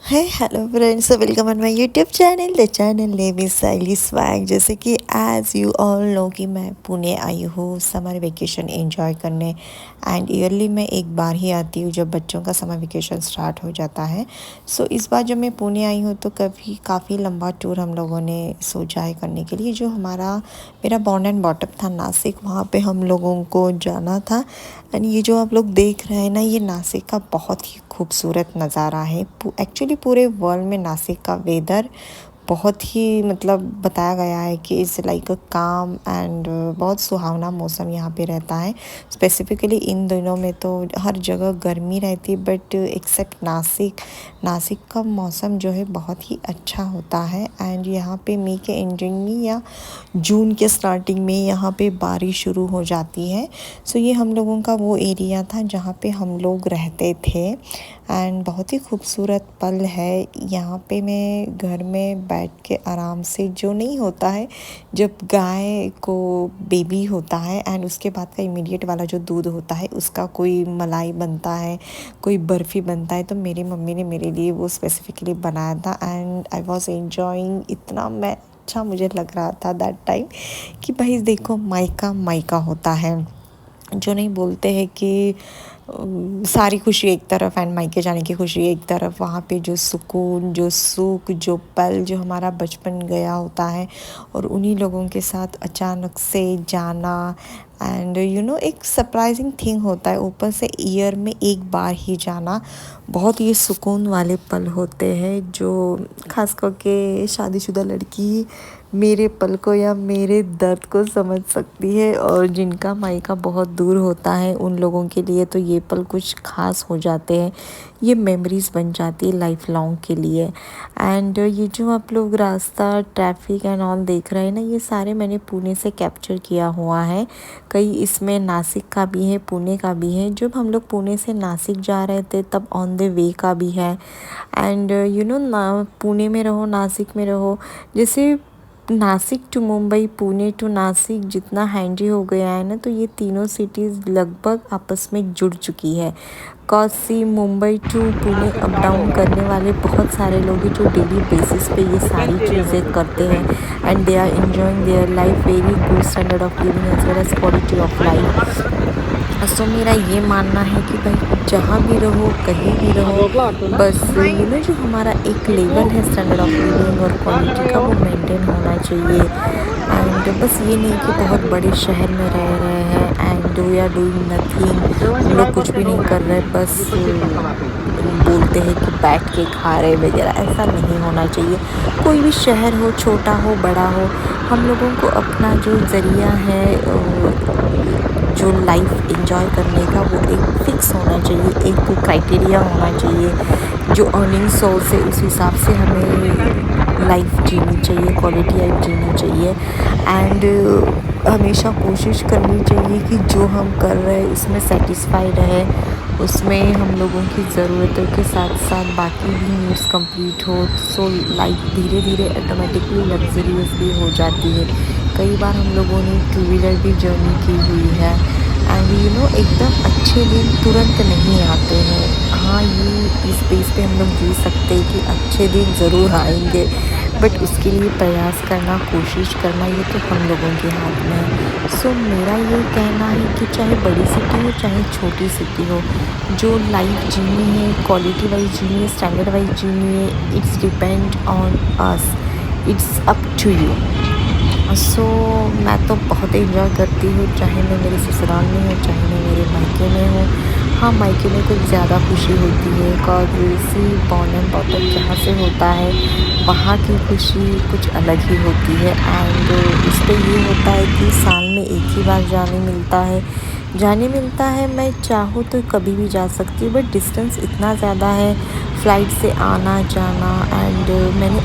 Hey, hello friends, so welcome on my YouTube channel. The channel name is Saili Swag. जैसे कि as you all know कि मैं पुणे आई हूँ summer vacation enjoy करने and yearly मैं एक बार ही आती हूँ जब बच्चों का समर वेकेशन स्टार्ट हो जाता है। सो इस बार जब मैं पुणे आई हूँ तो काफ़ी लंबा टूर हम लोगों ने सोचा है करने के लिए। जो मेरा बॉर्न एंड बॉटम था नासिक, वहाँ पे हम लोगों को जाना था। एंड ये जो आप लोग देख रहे हैं ना, ये नासिक का बहुत ही खूबसूरत नज़ारा है। एक्चुअली पूरे वर्ल्ड में नासिक का वेदर बहुत ही मतलब बताया गया है कि इज़ लाइक अ काम एंड बहुत सुहावना मौसम यहाँ पे रहता है। स्पेसिफ़िकली इन दिनों में तो हर जगह गर्मी रहती है, बट एक्सेप्ट नासिक का मौसम जो है बहुत ही अच्छा होता है। एंड यहाँ पे मई के एंडिंग में या जून के स्टार्टिंग में यहाँ पे बारिश शुरू हो जाती है। सो ये हम लोगों का वो एरिया था जहाँ पे हम लोग रहते थे एंड बहुत ही खूबसूरत पल है। यहाँ पे मैं घर में बैठ के आराम से, जो नहीं होता है जब गाय को बेबी होता है एंड उसके बाद का इमीडिएट वाला जो दूध होता है उसका कोई मलाई बनता है, कोई बर्फ़ी बनता है, तो मेरी मम्मी ने मेरे लिए वो स्पेसिफिकली बनाया था एंड आई वॉज एंजॉइंग। इतना मैं अच्छा मुझे लग रहा था दैट टाइम कि भाई देखो, मायका मायका होता है। जो नहीं बोलते हैं कि सारी खुशी एक तरफ एंड मायके जाने की खुशी एक तरफ। वहाँ पे जो सुकून, जो सुख, जो पल, जो हमारा बचपन गया होता है और उन्हीं लोगों के साथ अचानक से जाना एंड एक सरप्राइजिंग थिंग होता है। ऊपर से ईयर में एक बार ही जाना, बहुत ये सुकून वाले पल होते हैं जो खास करके शादीशुदा लड़की मेरे पल को या मेरे दर्द को समझ सकती है। और जिनका मायका बहुत दूर होता है उन लोगों के लिए तो ये पल कुछ खास हो जाते हैं। ये मेमोरीज़ बन जाती है लाइफ लॉन्ग के लिए। एंड ये जो आप लोग रास्ता, ट्रैफिक एंड ऑल देख रहे हैं ना, ये सारे मैंने पुणे से कैप्चर किया हुआ है। कई इसमें नासिक का भी है, पुणे का भी है। जब हम लोग पुणे से नासिक जा रहे थे तब ऑन द वे का भी है। एंड ना पुणे में रहो, नासिक में रहो, जैसे नासिक टू मुंबई, पुणे टू नासिक जितना हैंडी हो गया है ना, तो ये तीनों सिटीज़ लगभग आपस में जुड़ चुकी है। कॉसी Mumbai to Pune up down करने वाले बहुत सारे लोग हैं जो डेली बेसिस पे ये सारी चीज़ें करते हैं and they are enjoying their life very good standard of living as well as quality of life. So मेरा ये मानना है कि भाई जहाँ भी रहो, कहीं भी रहो, बस जो हमारा एक लेवल है स्टैंडर्ड ऑफ लिविंग और क्वालिटी का, वो मेंटेन होना चाहिए। एंड बस ये नहीं कि बहुत बड़े शहर में रह रहे हैं and we are doing nothing, हम लोग कुछ भी नहीं कर रहे, बस बोलते हैं कि बैठ के खा रहे वगैरह, ऐसा नहीं होना चाहिए। कोई भी शहर हो, छोटा हो बड़ा हो, हम लोगों को अपना जो ज़रिया है, जो लाइफ एंजॉय करने का, वो एक फिक्स होना चाहिए, एक क्राइटेरिया होना चाहिए। जो अर्निंग सोर्स है उस हिसाब से हमें लाइफ जीनी चाहिए, क्वालिटी लाइफ जीनी चाहिए। एंड हमेशा कोशिश करनी चाहिए कि जो हम कर रहे हैं उसमें सेटिस्फाई रहे, उसमें हम लोगों की ज़रूरतों के साथ साथ बाकी भी नीड्स कंप्लीट हो। सो लाइफ धीरे धीरे ऑटोमेटिकली लग्जरियस भी हो जाती है। कई बार हम लोगों ने टू व्हीलर भी जर्नी की हुई है एंड एकदम अच्छे दिन तुरंत नहीं आते हैं। हाँ, ये इस बेस पे हम लोग जी सकते हैं कि अच्छे दिन ज़रूर आएंगे, बट उसके लिए प्रयास करना, कोशिश करना, ये तो हम लोगों के हाथ में है। सो मेरा ये कहना है कि चाहे बड़ी सिटी हो चाहे छोटी सिटी हो, जो लाइफ जीनी है, क्वालिटी वाइज जीनी है, स्टैंडर्ड वाइज जीनी है, it's depend on us, it's up to you. So मैं तो बहुत एंजॉय करती हूँ, चाहे मैं मेरे ससुराल में हूँ, चाहे मैं मेरे मायके में हूँ। हाँ, मायके में कुछ ज़्यादा खुशी होती है because see born and bottom जहाँ से होता है वहाँ की खुशी कुछ अलग ही होती है। एंड इस पे ये होता है कि साल में एक ही बार जाने मिलता है। मैं चाहूँ तो कभी भी जा सकती हूँ, बट डिस्टेंस इतना ज़्यादा है, फ़्लाइट से आना जाना। एंड मैंने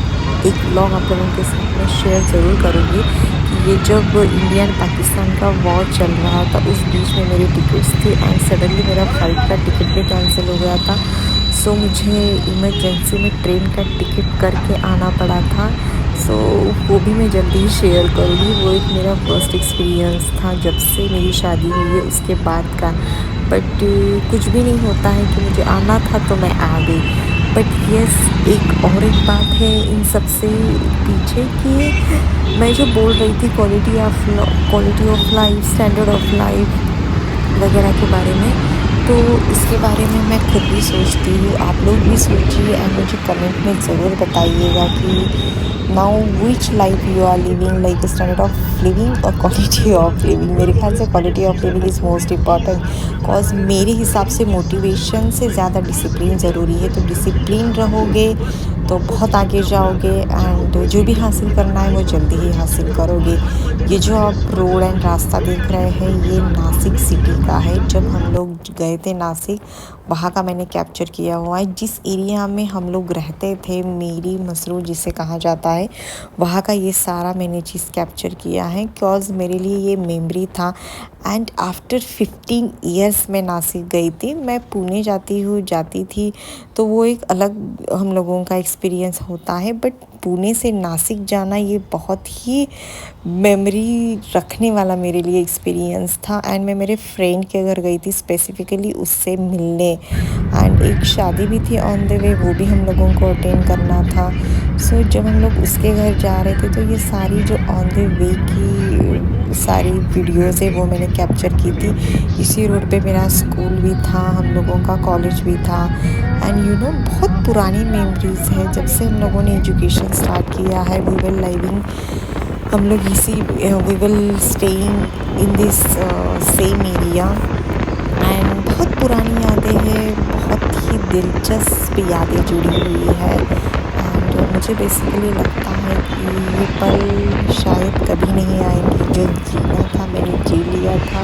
एक व्लॉग आप लोगों के साथ में शेयर ज़रूर करूँगी कि ये जब इंडिया एंड पाकिस्तान का वॉर चल रहा था उस बीच में मेरी टिकट्स थी एंड सडनली मेरा फ़्लाइट का टिकट भी कैंसिल हो गया था। सो मुझे इमरजेंसी में ट्रेन का टिकट करके आना पड़ा था। सो वो भी मैं जल्दी ही शेयर करूँगी। वो एक मेरा फर्स्ट एक्सपीरियंस था जब से मेरी शादी हुई है उसके बाद का। बट कुछ भी नहीं होता है कि मुझे आना था तो मैं आ गई। बट यस, एक बात है इन सब से पीछे कि मैं जो बोल रही थी quality of life, standard of life वगैरह के बारे में, तो इसके बारे में मैं खुद भी सोचती हूँ, आप लोग भी सोचिए एंड मुझे कमेंट में ज़रूर बताइएगा कि now which life you are living, like standard of living और क्वालिटी ऑफ लिविंग। मेरे ख्याल से quality of living is most important, cause मेरे हिसाब से मोटिवेशन से ज़्यादा डिसिप्लिन ज़रूरी है। तो डिसिप्लिन रहोगे तो बहुत आगे जाओगे एंड जो भी हासिल करना है वो जल्दी ही हासिल करोगे। ये जो आप रोड एंड रास्ता देख रहे हैं ये नासिक सिटी का है। जब हम लोग गए थे नासिक, वहाँ का मैंने कैप्चर किया हुआ है। जिस एरिया में हम लोग रहते थे, मेरी मसरूर जिसे कहा जाता है, वहाँ का ये सारा मैंने चीज़ कैप्चर किया है, बिकॉज़ मेरे लिए ये मेमोरी था। एंड आफ्टर 15 ईयर्स मैं नासिक गई थी। मैं पुणे जाती थी, तो वो एक अलग हम लोगों का एक्सपीरियंस होता है, बट पुणे से नासिक जाना ये बहुत ही मेमोरी रखने वाला मेरे लिए एक्सपीरियंस था। एंड मैं मेरे फ्रेंड के घर गई थी स्पेसिफ़िकली उससे मिलने, एंड एक शादी भी थी ऑन द वे, वो भी हम लोगों को अटेंड करना था। सो जब हम लोग उसके घर जा रहे थे तो ये सारी जो ऑन द वे की सारी वीडियोज़ है वो मैंने कैप्चर की थी। इसी रोड पे मेरा स्कूल भी था, हम लोगों का कॉलेज भी था। एंड यू नो बहुत पुरानी मेमोरीज़ है, जब से हम लोगों ने एजुकेशन स्टार्ट किया है, वी विल लिविंग, हम लोग इसी we will staying in this same area. And बहुत पुरानी यादें हैं, बहुत ही दिलचस्प यादें जुड़ी हुई है। एंड मुझे बेसिकली लगता है कि ये पल शायद कभी नहीं आएंगे। जो जीना था मैंने जी लिया था।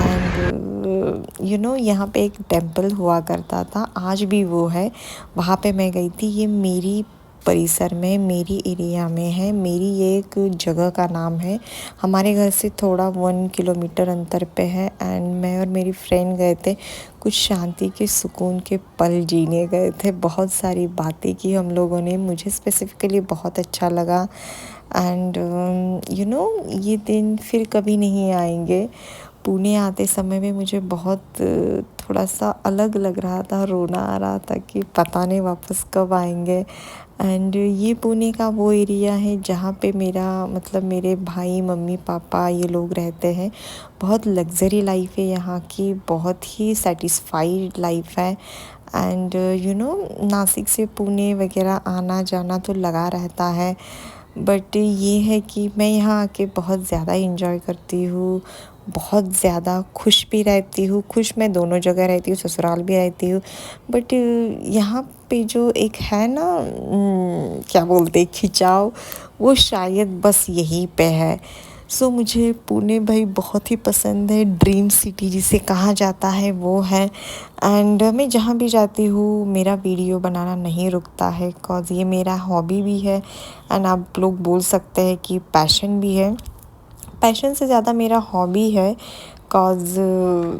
एंड यू नो यहाँ पे एक टेंपल हुआ करता था, आज भी वो है, वहाँ पे मैं गई थी। ये मेरी परिसर में, मेरी एरिया में है। मेरी ये एक जगह का नाम है, हमारे घर से थोड़ा 1 किलोमीटर अंतर पे है। एंड मैं और मेरी फ्रेंड गए थे, कुछ शांति के सुकून के पल जीने गए थे। बहुत सारी बातें की हम लोगों ने, मुझे स्पेसिफ़िकली बहुत अच्छा लगा। एंड यू नो ये दिन फिर कभी नहीं आएंगे। पुणे आते समय में मुझे बहुत थोड़ा सा अलग लग रहा था, रोना आ रहा था कि पता नहीं वापस कब आएंगे। एंड ये पुणे का वो एरिया है जहाँ पे मेरा मतलब मेरे भाई, मम्मी, पापा ये लोग रहते हैं। बहुत लग्जरी लाइफ है यहाँ की, बहुत ही सेटिस्फाइड लाइफ है। एंड यू नो नासिक से पुणे वगैरह आना जाना तो लगा रहता है, बट ये है कि मैं यहाँ आके बहुत ज़्यादा इंजॉय करती हूँ, बहुत ज़्यादा खुश भी रहती हूँ। खुश मैं दोनों जगह रहती हूँ, ससुराल भी रहती हूँ, बट यहाँ पे जो एक है ना क्या बोलते हैं, खिंचाव, वो शायद बस यहीं पे है। सो मुझे पुणे भाई बहुत ही पसंद है, ड्रीम सिटी जिसे कहा जाता है वो है। एंड मैं जहाँ भी जाती हूँ मेरा वीडियो बनाना नहीं रुकता है, कॉज़ ये मेरा हॉबी भी है एंड आप लोग बोल सकते हैं कि पैशन भी है। पैशन से ज़्यादा मेरा हॉबी है, कॉज़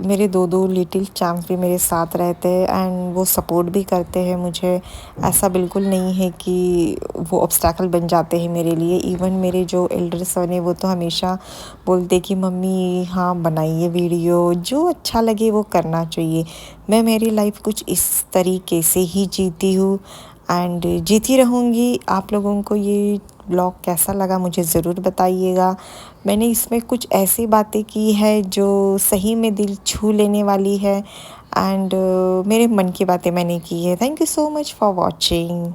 मेरे दो लिटिल चैम्प भी मेरे साथ रहते हैं एंड वो सपोर्ट भी करते हैं मुझे। ऐसा बिल्कुल नहीं है कि वो ऑब्स्टैकल बन जाते हैं मेरे लिए। इवन मेरे जो एल्डर सन है वो तो हमेशा बोलते कि मम्मी हाँ बनाइए वीडियो, जो अच्छा लगे वो करना चाहिए। मैं मेरी लाइफ कुछ इस तरीके से ही जीती हूँ एंड जीती रहूँगी। आप लोगों को ये ब्लॉग कैसा लगा मुझे ज़रूर बताइएगा। मैंने इसमें कुछ ऐसी बातें की है जो सही में दिल छू लेने वाली है एंड मेरे मन की बातें मैंने की है। Thank you so much for watching.